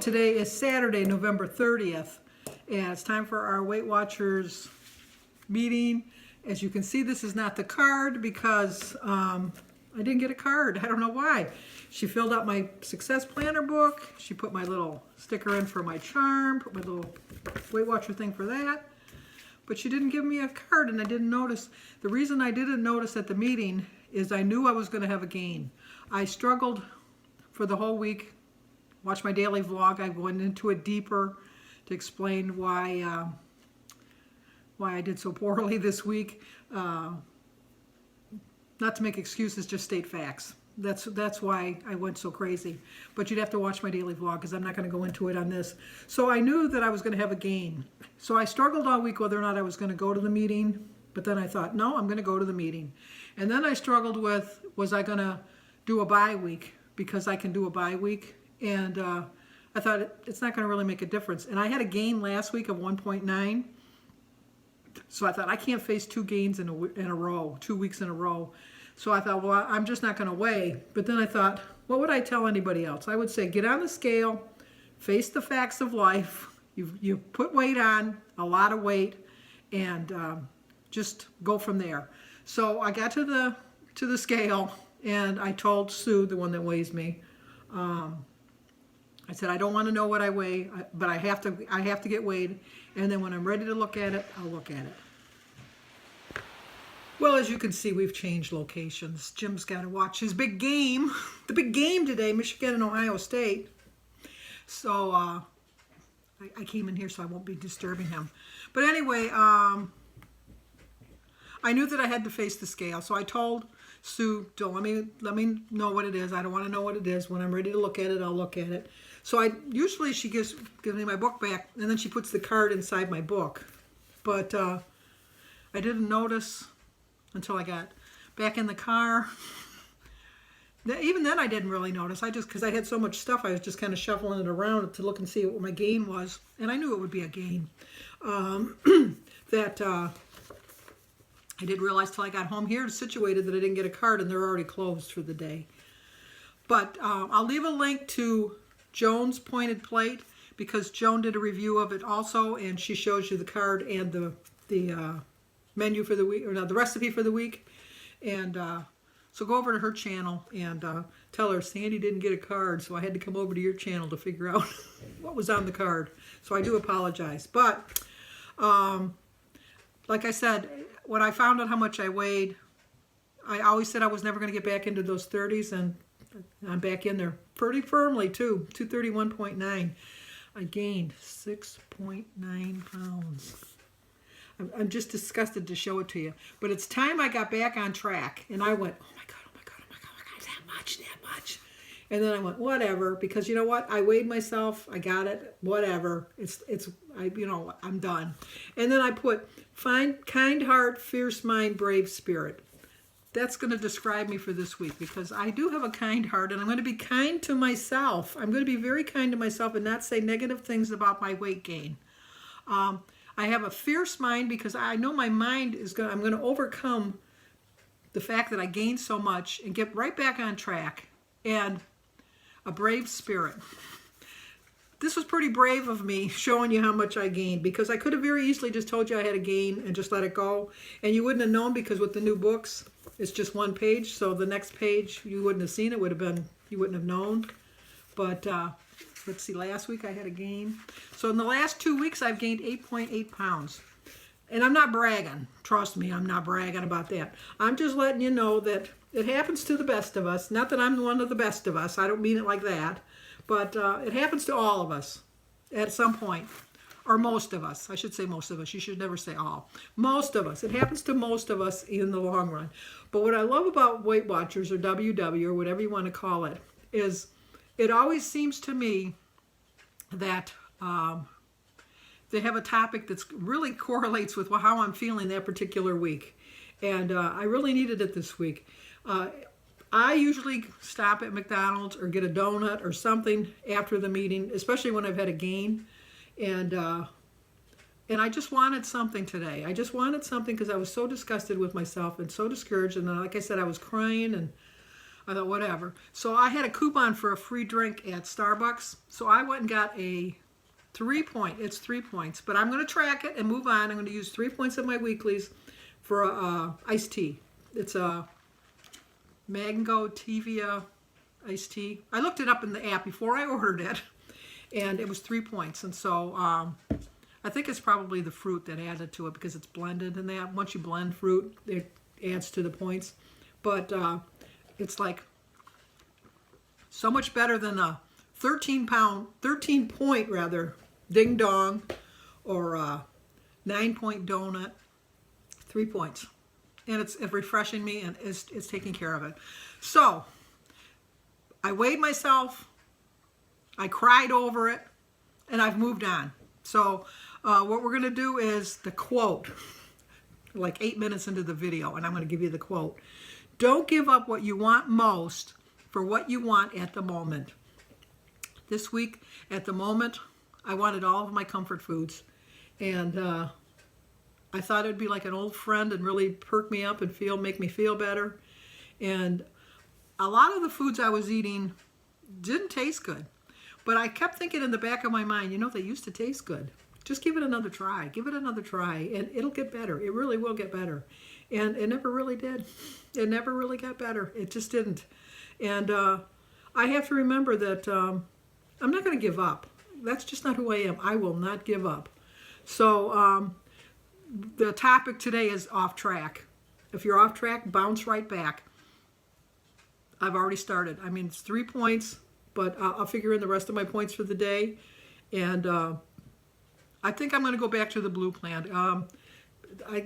today is Saturday, November 30th, and it's time for our Weight Watchers meeting. As you can see, this is not the card because I didn't get a card. I don't know why. She filled out my Success Planner book. She put my little sticker in for my charm, put my little Weight Watcher thing for that. But she didn't give me a card, and I didn't notice. The reason I didn't notice at the meeting is I knew I was going to have a gain. I struggled for the whole week. Watch my daily vlog. I went into it deeper to explain why I did so poorly this week. Not to make excuses, just state facts. That's why I went so crazy. But you'd have to watch my daily vlog because I'm not going to go into it on this. So I knew that I was going to have a gain. So I struggled all week whether or not I was going to go to the meeting. But then I thought, no, I'm going to go to the meeting. And then I struggled with, was I going to do a bye week? Because I can do a bye week. And I thought it's not going to really make a difference. And I had a gain last week of 1.9. So I thought I can't face two gains in a row, 2 weeks in a row. So I thought, well, I'm just not going to weigh. But then I thought, what would I tell anybody else? I would say, get on the scale, face the facts of life. You put weight on, a lot of weight, and just go from there. So I got to the scale, and I told Sue, the one that weighs me, I said, I don't want to know what I weigh, but I have to get weighed, and then when I'm ready to look at it, I'll look at it. Well, as you can see, we've changed locations. Jim's got to watch his big game, the big game today, Michigan and Ohio State. So I came in here so I won't be disturbing him. But anyway, I knew that I had to face the scale, so I told Sue, don't let me know what it is. I don't want to know what it is. When I'm ready to look at it, I'll look at it. So usually she gives me my book back, and then she puts the card inside my book. But I didn't notice until I got back in the car. Even then I didn't really notice. Because I had so much stuff, I was just kind of shuffling it around to look and see what my gain was. And I knew it would be a gain. I didn't realize till I got home here situated that I didn't get a card, and they're already closed for the day. But I'll leave a link to Joan's pointed plate because Joan did a review of it also, and she shows you the card and the menu for the week, or no, the recipe for the week. And so go over to her channel and tell her Sandy didn't get a card, so I had to come over to your channel to figure out what was on the card. So I do apologize. But like I said, when I found out how much I weighed, I always said I was never going to get back into those 30s, and I'm back in there pretty firmly too, 231.9. I gained 6.9 pounds. I'm just disgusted to show it to you. But it's time I got back on track, and I went, oh my God, that much. And then I went, whatever, because you know what? I weighed myself, I got it, whatever. I'm done. And then I put kind heart, fierce mind, brave spirit. That's going to describe me for this week because I do have a kind heart, and I'm going to be kind to myself. I'm going to be very kind to myself and not say negative things about my weight gain. I have a fierce mind because I know my mind I'm going to overcome the fact that I gained so much and get right back on track. And a brave spirit. This was pretty brave of me showing you how much I gained, because I could have very easily just told you I had a gain and just let it go, and you wouldn't have known, because with the new books it's just one page, so the next page you wouldn't have seen. You wouldn't have known. But let's see, last week I had a gain. So in the last 2 weeks I've gained 8.8 pounds. And I'm not bragging. Trust me, I'm not bragging about that. I'm just letting you know that it happens to the best of us. Not that I'm one of the best of us. I don't mean it like that. But it happens to all of us at some point. Or most of us. I should say most of us. You should never say all. Most of us. It happens to most of us in the long run. But what I love about Weight Watchers, or WW, or whatever you want to call it, is it always seems to me that they have a topic that really correlates with how I'm feeling that particular week. And I really needed it this week. I usually stop at McDonald's or get a donut or something after the meeting, especially when I've had a gain. And I just wanted something today. I just wanted something because I was so disgusted with myself and so discouraged. And like I said, I was crying, and I thought, whatever. So I had a coupon for a free drink at Starbucks. So I went and got a 3-point. It's 3 points. But I'm going to track it and move on. I'm going to use 3 points of my weeklies for iced tea. It's a Mango Tevia iced tea. I looked it up in the app before I ordered it. And it was 3 points. And so I think it's probably the fruit that added to it because it's blended in that. Once you blend fruit, it adds to the points. But it's like so much better than a 13 point rather, Ding Dong or a 9-point donut. 3 points. And it's refreshing me and it's taking care of it. So I weighed myself. I cried over it. And I've moved on. So what we're going to do is the quote. Like 8 minutes into the video. And I'm going to give you the quote. Don't give up what you want most for what you want at the moment. This week, at the moment, I wanted all of my comfort foods. And I thought it would be like an old friend and really perk me up and make me feel better. And a lot of the foods I was eating didn't taste good. But I kept thinking in the back of my mind, you know, they used to taste good. Just give it another try. Give it another try. And it'll get better. It really will get better. And it never really did. It never really got better. It just didn't. And I have to remember that I'm not going to give up. That's just not who I am. I will not give up. So the topic today is off track. If you're off track, bounce right back. I've already started. I mean, it's 3 points, but I'll figure in the rest of my points for the day. And I think I'm going to go back to the blue plan.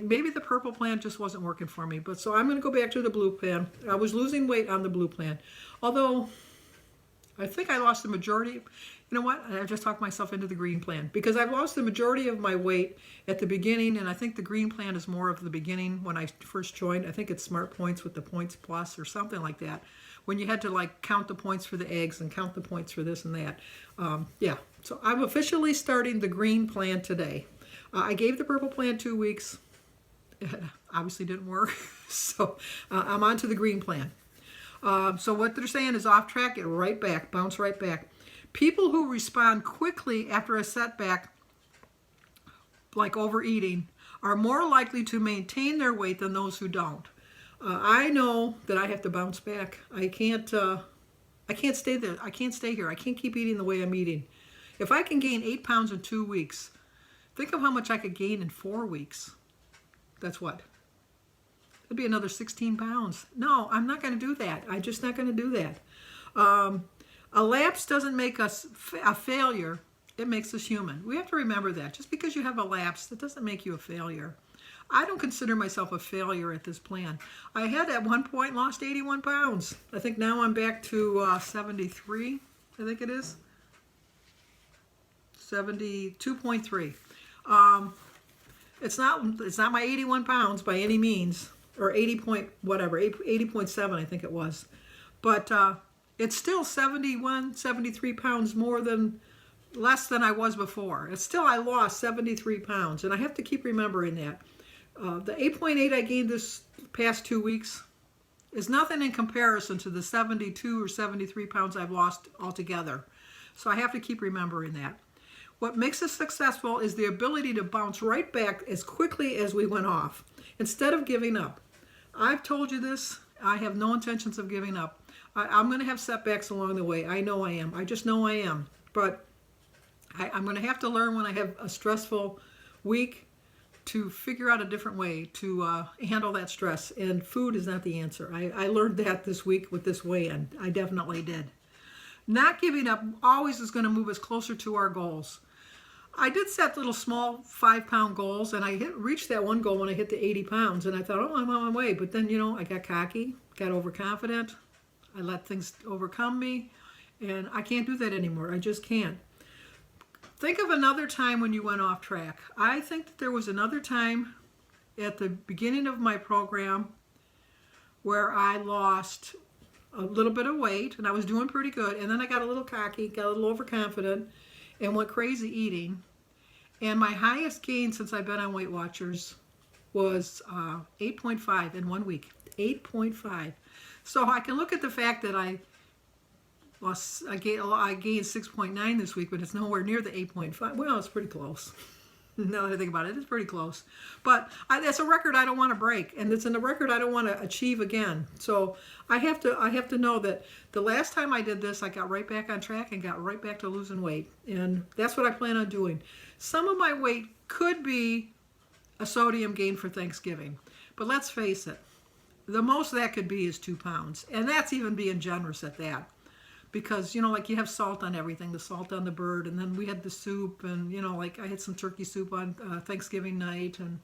Maybe the purple plan just wasn't working for me. But so I'm going to go back to the blue plan. I was losing weight on the blue plan. Although I think I lost the majority. You know what? I just talked myself into the green plan. Because I've lost the majority of my weight at the beginning. And I think the green plan is more of the beginning when I first joined. I think it's Smart Points with the Points Plus or something like that. When you had to like count the points for the eggs and count the points for this and that. Yeah. So I'm officially starting the green plan today. I gave the purple plan 2 weeks. It obviously didn't work. So I'm on to the green plan. So what they're saying is off track, get right back, bounce right back. People who respond quickly after a setback, like overeating, are more likely to maintain their weight than those who don't. I know that I have to bounce back. I can't stay there. I can't stay here. I can't keep eating the way I'm eating. If I can gain 8 pounds in 2 weeks, think of how much I could gain in 4 weeks. That's what? It'd be another 16 pounds. No, I'm not going to do that. I'm just not going to do that. A lapse doesn't make us a failure. It makes us human. We have to remember that. Just because you have a lapse, that doesn't make you a failure. I don't consider myself a failure at this plan. I had at one point lost 81 pounds. I think now I'm back to 73, I think it is. 72.3. It's not my 81 pounds by any means, or 80.7 I think it was. But it's still 73 pounds less than I was before. It's still, I lost 73 pounds, and I have to keep remembering that. The 8.8 I gained this past 2 weeks is nothing in comparison to the 72 or 73 pounds I've lost altogether. So I have to keep remembering that. What makes us successful is the ability to bounce right back as quickly as we went off, instead of giving up. I've told you this. I have no intentions of giving up. I'm going to have setbacks along the way. I know I am. I just know I am. But I'm going to have to learn when I have a stressful week to figure out a different way to handle that stress. And food is not the answer. I learned that this week with this weigh-in. I definitely did. Not giving up always is going to move us closer to our goals. I did set little small 5-pound goals, and I reached that one goal when I hit the 80 pounds. And I thought, oh, I'm on my way. But then, I got cocky, got overconfident. I let things overcome me. And I can't do that anymore. I just can't. Think of another time when you went off track. I think that there was another time at the beginning of my program where I lost a little bit of weight, and I was doing pretty good, and then I got a little cocky, got a little overconfident, and went crazy eating. And my highest gain since I've been on Weight Watchers was 8.5 in 1 week. 8.5. So I can look at the fact that I gained 6.9 this week, but it's nowhere near the 8.5. Well, it's pretty close. Now that I think about it, it's pretty close. But that's a record I don't want to break, and it's in a record I don't want to achieve again. So I have to know that the last time I did this, I got right back on track and got right back to losing weight, and that's what I plan on doing. Some of my weight could be a sodium gain for Thanksgiving, but let's face it, the most that could be is 2 pounds, and that's even being generous at that. Because, like you have salt on everything, the salt on the bird, and then we had the soup, and, like I had some turkey soup on Thanksgiving night. And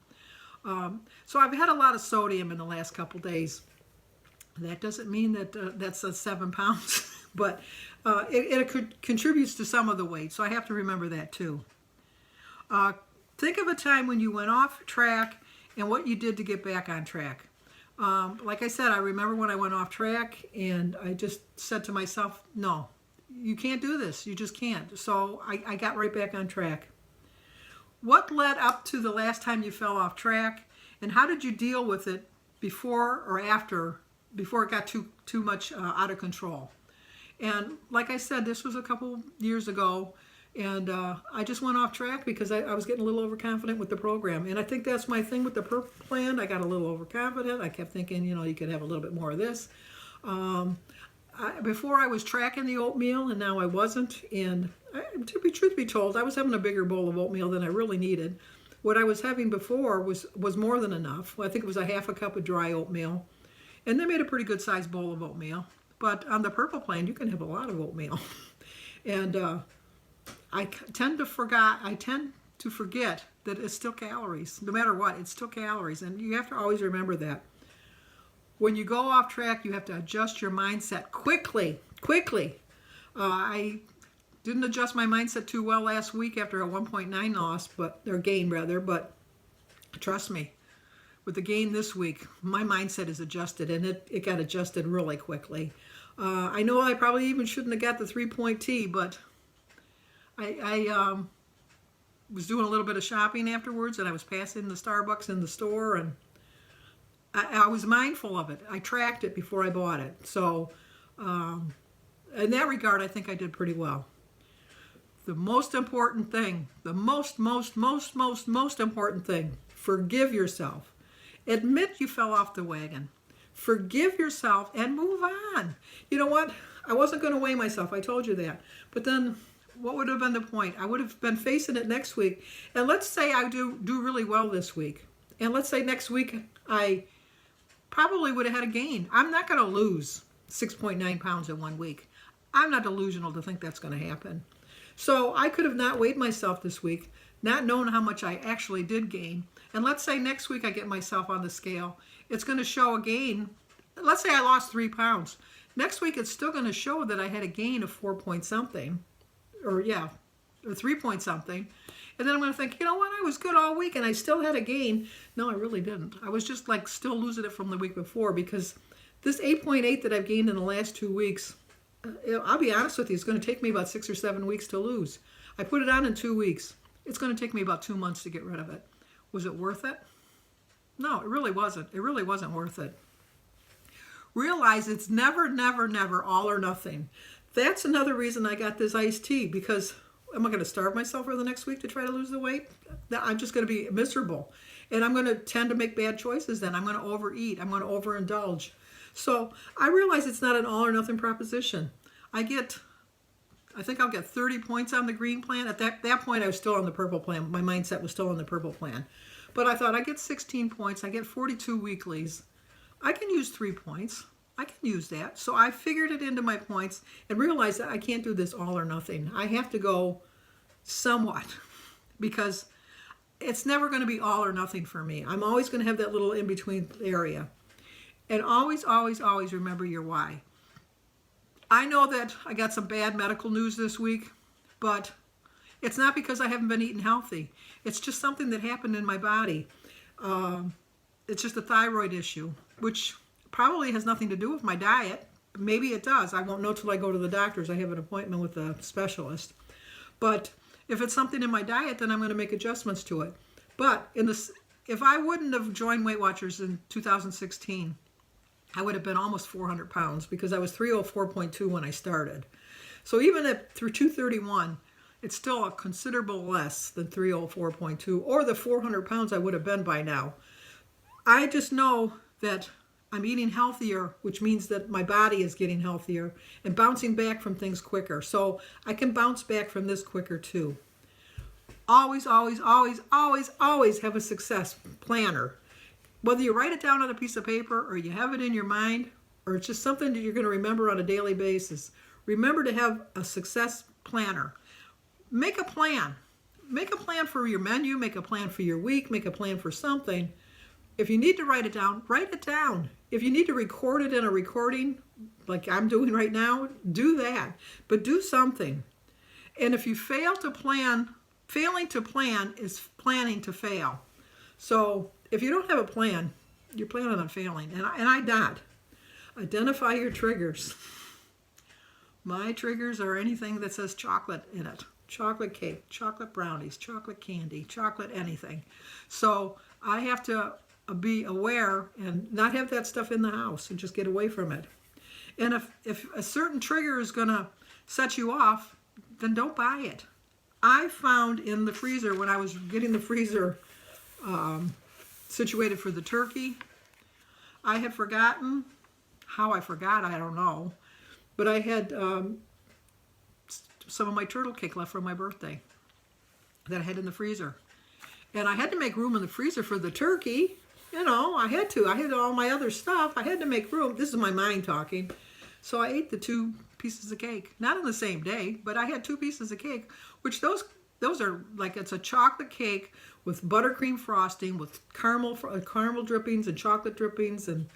so I've had a lot of sodium in the last couple days. That doesn't mean that that's 7 pounds, but it contributes to some of the weight, so I have to remember that too. Think of a time when you went off track and what you did to get back on track. Like I said, I remember when I went off track and I just said to myself, no, you can't do this. You just can't. So I got right back on track. What led up to the last time you fell off track, and how did you deal with it before or after, before it got too much out of control? And like I said, this was a couple years ago, and I just went off track because I was getting a little overconfident with the program. And I think that's my thing with the purple plan. I got a little overconfident. I kept thinking, you could have a little bit more of this. Before I was tracking the oatmeal, and now I wasn't. And truth be told, I was having a bigger bowl of oatmeal than I really needed. What I was having before was more than enough. I think it was a half a cup of dry oatmeal. And they made a pretty good sized bowl of oatmeal. But on the purple plan, you can have a lot of oatmeal. And I tend to forget that it's still calories. No matter what, it's still calories. And you have to always remember that. When you go off track, you have to adjust your mindset quickly. I didn't adjust my mindset too well last week after a 1.9 loss, or gain rather, but trust me, with the gain this week, my mindset is adjusted, and it got adjusted really quickly. I know I probably even shouldn't have got the 3-point T, but I was doing a little bit of shopping afterwards, and I was passing the Starbucks in the store, and I was mindful of it. I tracked it before I bought it. So in that regard, I think I did pretty well. The most important thing, the most important thing, forgive yourself. Admit you fell off the wagon. Forgive yourself and move on. You know what? I wasn't going to weigh myself. I told you that. But then what would have been the point? I would have been facing it next week. And let's say I do really well this week. And let's say next week I probably would have had a gain. I'm not going to lose 6.9 pounds in 1 week. I'm not delusional to think that's going to happen. So I could have not weighed myself this week, not known how much I actually did gain. And let's say next week I get myself on the scale. It's going to show a gain. Let's say I lost 3 pounds. Next week it's still going to show that I had a gain of 4 point something. Or 3 point something. And then I'm going to think, you know what, I was good all week and I still had a gain. No, I really didn't. I was just like still losing it from the week before, because this 8.8 that I've gained in the last 2 weeks, I'll be honest with you, it's going to take me about 6 or 7 weeks to lose. I put it on in 2 weeks. It's going to take me about 2 months to get rid of it. Was it worth it? No, it really wasn't. It really wasn't worth it. Realize it's never all or nothing. That's another reason I got this iced tea, because am I going to starve myself for the next week to try to lose the weight? I'm just going to be miserable. And I'm going to tend to make bad choices then. I'm going to overeat. I'm going to overindulge. So I realize it's not an all or nothing proposition. I think I'll get 30 points on the green plan. At that point, I was still on the purple plan. My mindset was still on the purple plan. But I thought I get 16 points. I get 42 weeklies. I can use 3 points. I can use that. So I figured it into my points and realized that I can't do this all or nothing. I have to go somewhat, because it's never going to be all or nothing for me. I'm always going to have that little in-between area. And always remember your why. I know that I got some bad medical news this week, but it's not because I haven't been eating healthy. It's just something that happened in my body. It's just a thyroid issue, which probably has nothing to do with my diet. Maybe it does. I won't know till I go to the doctor's. I have an appointment with a specialist. But if it's something in my diet, then I'm going to make adjustments to it. But if I wouldn't have joined Weight Watchers in 2016, I would have been almost 400 pounds because I was 304.2 when I started. So even at through 231, it's still a considerable less than 304.2 or the 400 pounds I would have been by now. I just know that I'm eating healthier, which means that my body is getting healthier and bouncing back from things quicker. So I can bounce back from this quicker too. Always, always, always, always, always have a success planner. Whether you write it down on a piece of paper or you have it in your mind or it's just something that you're going to remember on a daily basis, remember to have a success planner. Make a plan. Make a plan for your menu, make a plan for your week, make a plan for something. If you need to write it down, write it down. If you need to record it in a recording, like I'm doing right now, do that. But do something. And if you fail to plan, failing to plan is planning to fail. So if you don't have a plan, you're planning on failing. And I not. Identify your triggers. My triggers are anything that says chocolate in it. Chocolate cake, chocolate brownies, chocolate candy, chocolate anything. So I have to be aware and not have that stuff in the house and just get away from it. And if a certain trigger is going to set you off, then don't buy it. I found in the freezer when I was getting the freezer situated for the turkey, I had forgotten how I forgot, I don't know, but I had some of my turtle cake left from my birthday that I had in the freezer. And I had to make room in the freezer for the turkey. You know, I had to. I had all my other stuff. I had to make room. This is my mind talking. So I ate the 2 pieces of cake. Not on the same day, but I had 2 pieces of cake, which those are like, it's a chocolate cake with buttercream frosting, with caramel drippings and chocolate drippings. And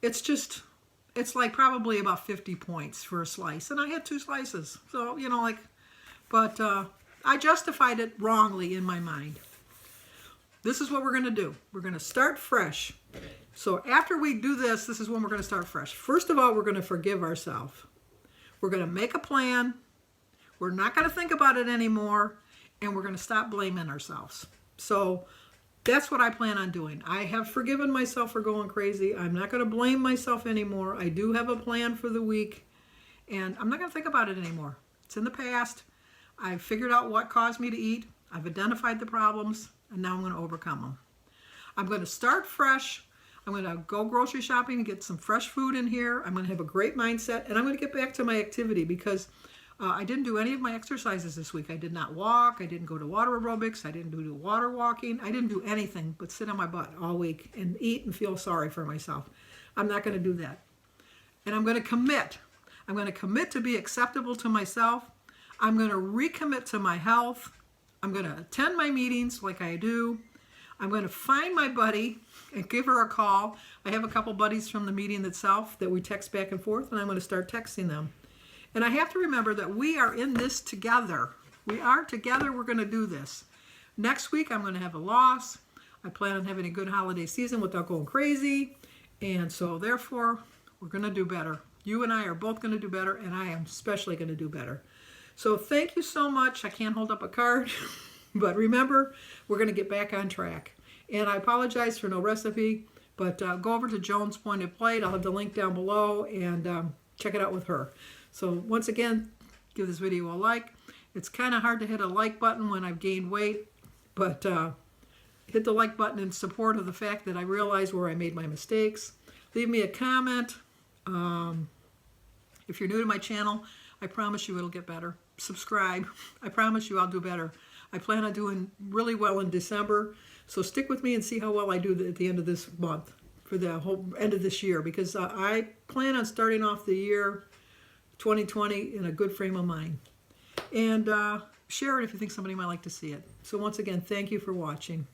it's like probably about 50 points for a slice. And I had 2 slices. So, you know, but I justified it wrongly in my mind. This is what we're going to do. We're going to start fresh. So after we do this, this is when we're going to start fresh. First of all, we're going to forgive ourselves. We're going to make a plan. We're not going to think about it anymore. And we're going to stop blaming ourselves. So that's what I plan on doing. I have forgiven myself for going crazy. I'm not going to blame myself anymore. I do have a plan for the week. And I'm not going to think about it anymore. It's in the past. I've figured out what caused me to eat. I've identified the problems. And now I'm going to overcome them. I'm going to start fresh. I'm going to go grocery shopping and get some fresh food in here. I'm going to have a great mindset. And I'm going to get back to my activity because I didn't do any of my exercises this week. I did not walk. I didn't go to water aerobics. I didn't do water walking. I didn't do anything but sit on my butt all week and eat and feel sorry for myself. I'm not going to do that. And I'm going to commit. I'm going to commit to be acceptable to myself. I'm going to recommit to my health. I'm going to attend my meetings like I do. I'm going to find my buddy and give her a call. I have a couple buddies from the meeting itself that we text back and forth, and I'm going to start texting them. And I have to remember that we are in this together. We are together. We're going to do this. Next week, I'm going to have a loss. I plan on having a good holiday season without going crazy. And so, therefore, we're going to do better. You and I are both going to do better, and I am especially going to do better. So thank you so much. I can't hold up a card, but remember, we're going to get back on track. And I apologize for no recipe, but go over to Joan's Pointed Plate. I'll have the link down below and check it out with her. So once again, give this video a like. It's kind of hard to hit a like button when I've gained weight, but hit the like button in support of the fact that I realize where I made my mistakes. Leave me a comment. If you're new to my channel, I promise you it'll get better. Subscribe. I promise you I'll do better. I plan on doing really well in December. So stick with me and see how well I do at the end of this month, for the whole end of this year, because I plan on starting off the year 2020 in a good frame of mind. And share it if you think somebody might like to see it. So once again, thank you for watching.